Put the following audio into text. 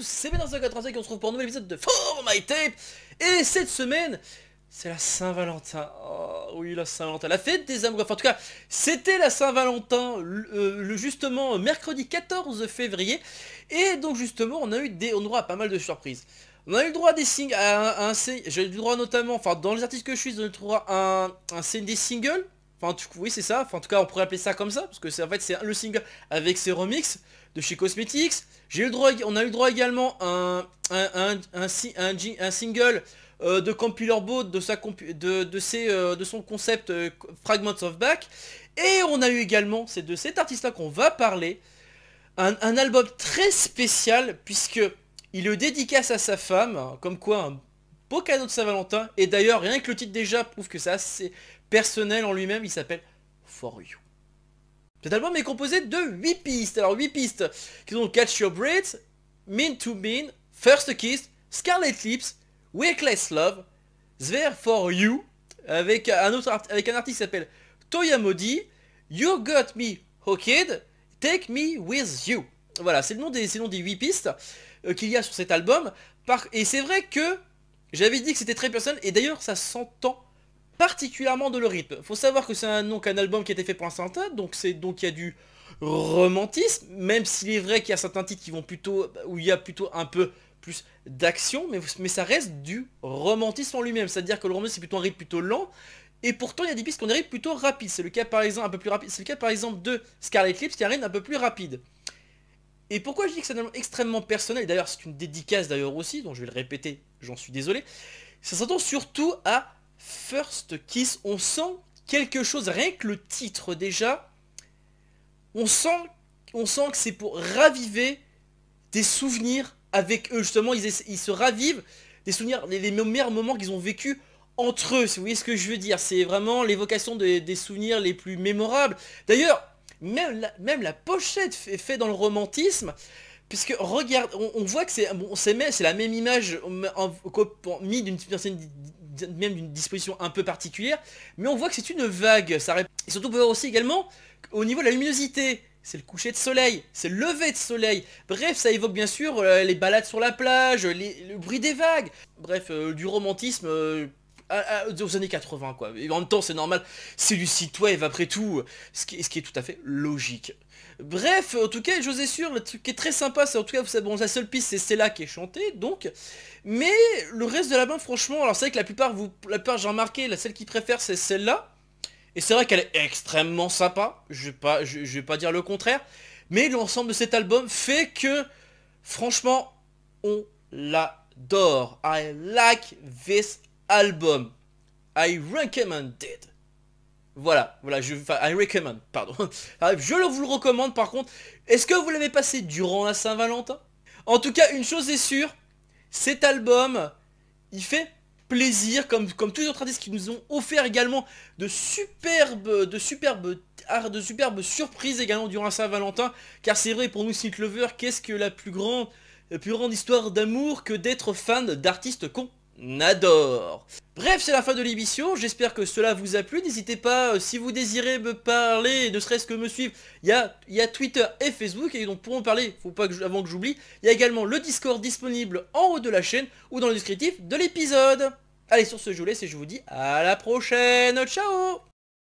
c'est Ben185 et on se retrouve pour un nouvel épisode de For My Tape. Et cette semaine, c'est la Saint-Valentin. Oh oui, la Saint-Valentin, la fête des amoureux. Enfin, en tout cas, c'était la Saint-Valentin, justement, mercredi 14 février. Et donc, justement, on a eu on aura pas mal de surprises. On a eu le droit à des singles, j'ai eu le droit notamment, enfin, dans les artistes que je suis, j'ai eu le droit à des singles. Enfin, oui, c'est ça. Enfin, en tout cas, on pourrait appeler ça comme ça, parce que c'est en fait c'est le single avec ses remixes de chez Cosmetics. On a eu le droit également à un single de Computer Boat de son concept Fragments of Back. Et on a eu également, c'est de cet artiste-là qu'on va parler, un album très spécial puisque il le dédicace à sa femme, hein, comme quoi un beau cadeau de Saint-Valentin. Et d'ailleurs, rien que le titre déjà prouve que c'est assez personnel en lui-même. Il s'appelle For You. Cet album est composé de 8 pistes. Alors 8 pistes qui sont Catch Your Breath, Mean to Mean, First Kiss, Scarlet Lips, Reckless Love, There For You, avec un artiste qui s'appelle Toya Modi, You Got Me Hooked, Take Me With You. Voilà, c'est le nom des 8 pistes qu'il y a sur cet album. Et c'est vrai que j'avais dit que c'était très personnel, et d'ailleurs ça s'entend particulièrement de le rythme. Faut savoir que c'est un album qui a été fait pour un Saint-Valentin, donc il y a du romantisme, même s'il est vrai qu'il y a certains titres qui vont plutôt, où il y a plutôt un peu plus d'action, mais ça reste du romantisme en lui-même, c'est-à-dire que le romantisme c'est plutôt un rythme plutôt lent, et pourtant il y a des pistes qui ont des rythmes plutôt rapides. C'est le cas par exemple un peu plus rapide, c'est le cas par exemple de Scarlet Lips qui a un rythme un peu plus rapide. Et pourquoi je dis que c'est un album extrêmement personnel, et d'ailleurs c'est une dédicace d'ailleurs aussi, donc je vais le répéter, j'en suis désolé, ça s'entend surtout à First Kiss. On sent quelque chose, rien que le titre déjà, on sent que c'est pour raviver des souvenirs avec eux, justement, ils se ravivent des souvenirs, les meilleurs moments qu'ils ont vécu entre eux, si vous voyez ce que je veux dire, c'est vraiment l'évocation des souvenirs les plus mémorables. D'ailleurs, même la pochette est faite dans le romantisme, puisque regarde, on voit que c'est la même image mis même d'une disposition un peu particulière, mais on voit que c'est une vague. Et surtout on peut voir aussi également au niveau de la luminosité, c'est le coucher de soleil, c'est le lever de soleil, bref ça évoque bien sûr les balades sur la plage, le bruit des vagues, bref du romantisme aux années 80 quoi. Et en même temps c'est normal, c'est du synthwave après tout, ce qui est tout à fait logique. Bref, en tout cas, j'osais sûr, le truc qui est très sympa, c'est en tout cas, bon, la seule piste, c'est celle-là qui est chantée, donc. Mais le reste de l'album, franchement, alors c'est vrai que la plupart j'ai remarqué, celle qu'ils préfèrent, c'est celle-là. Et c'est vrai qu'elle est extrêmement sympa, je vais pas dire le contraire. Mais l'ensemble de cet album fait que, franchement, on l'adore. I like this album. I recommend it. Voilà, I recommend, pardon. Je vous le recommande par contre. Est-ce que vous l'avez passé durant la Saint-Valentin? En tout cas, une chose est sûre, cet album, il fait plaisir, comme tous les autres artistes qui nous ont offert également de superbes surprises également durant la Saint-Valentin. Car c'est vrai, pour nous, synth lovers, qu'est-ce que la plus grande histoire d'amour que d'être fan d'artistes qu'on adore. Bref, c'est la fin de l'émission, j'espère que cela vous a plu. N'hésitez pas, si vous désirez me parler, ne serait-ce que me suivre, il y a Twitter et Facebook, et donc pour en parler, faut pas avant que j'oublie, il y a également le Discord disponible en haut de la chaîne ou dans le descriptif de l'épisode. Allez, sur ce, je vous laisse et je vous dis à la prochaine, ciao.